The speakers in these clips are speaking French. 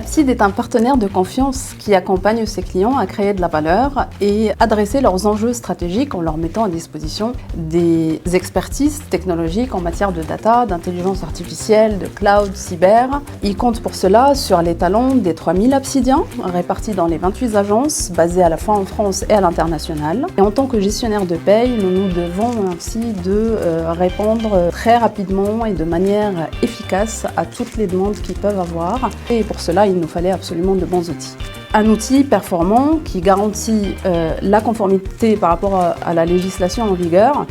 Apside est un partenaire de confiance qui accompagne ses clients à créer de la valeur et adresser leurs enjeux stratégiques en leur mettant à disposition des expertises technologiques en matière de data, d'intelligence artificielle, de cloud, cyber. Il compte pour cela sur les talents des 3000 Apsidiens répartis dans les 28 agences basées à la fois en France et à l'international. Et en tant que gestionnaire de paye, nous nous devons ainsi de répondre très rapidement et de manière efficace à toutes les demandes qu'ils peuvent avoir. Et pour cela, il nous fallait absolument de bons outils. Un outil performant qui garantit la conformité par rapport à la législation en vigueur,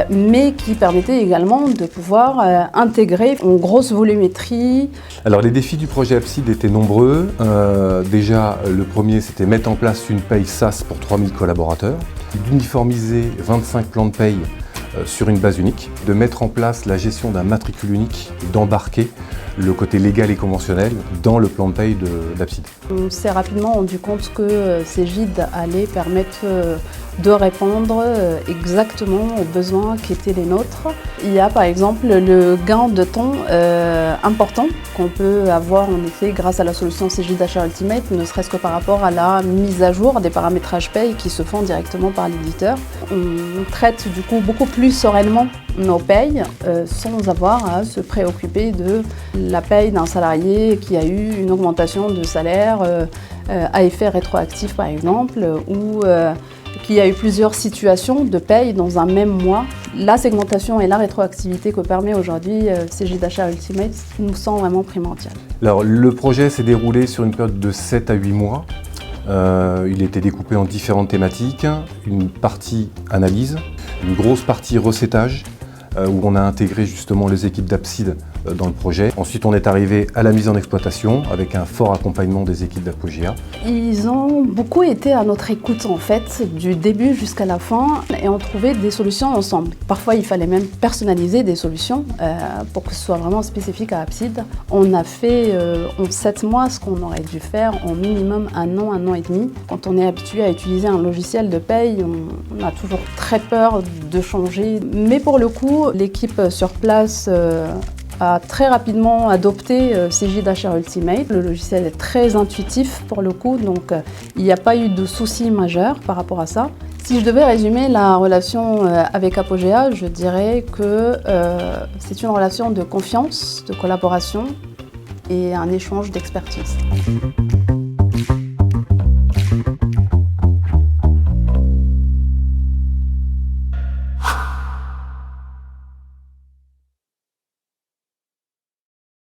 mais qui permettait également de pouvoir intégrer une grosse volumétrie. Alors les défis du projet Apside étaient nombreux. Déjà, le premier, c'était mettre en place une paye SaaS pour 3000 collaborateurs, d'uniformiser 25 plans de paye sur une base unique, de mettre en place la gestion d'un matricule unique, d'embarquer le côté légal et conventionnel dans le plan de paye d'Apside. On s'est rapidement rendu compte que ces guides allaient permettre de répondre exactement aux besoins qui étaient les nôtres. Il y a par exemple le gain de temps important qu'on peut avoir en effet grâce à la solution Cegid Achat Ultimate, ne serait-ce que par rapport à la mise à jour des paramétrages paye qui se font directement par l'éditeur. On traite du coup beaucoup plus sereinement nos payes sans avoir à se préoccuper de la paye d'un salarié qui a eu une augmentation de salaire à effet rétroactif par exemple, ou qui a eu plusieurs situations de paye dans un même mois. La segmentation et la rétroactivité que permet aujourd'hui Cegid Achat Ultimate nous sont vraiment primordiales. Alors, le projet s'est déroulé sur une période de 7 à 8 mois. Il était découpé en différentes thématiques, une partie analyse, une grosse partie recettage, où on a intégré justement les équipes d'Apside dans le projet. Ensuite, on est arrivé à la mise en exploitation avec un fort accompagnement des équipes d'Apogea. Ils ont beaucoup été à notre écoute en fait, du début jusqu'à la fin, et ont trouvé des solutions ensemble. Parfois, il fallait même personnaliser des solutions pour que ce soit vraiment spécifique à Apside. On a fait en 7 mois ce qu'on aurait dû faire en minimum un an et demi. Quand on est habitué à utiliser un logiciel de paye, on a toujours très peur de changer. Mais pour le coup, l'équipe sur place a très rapidement adopté Cegid Achat Ultimate. Le logiciel est très intuitif pour le coup, donc il n'y a pas eu de soucis majeurs par rapport à ça. Si je devais résumer la relation avec Apogea, je dirais que c'est une relation de confiance, de collaboration et un échange d'expertise.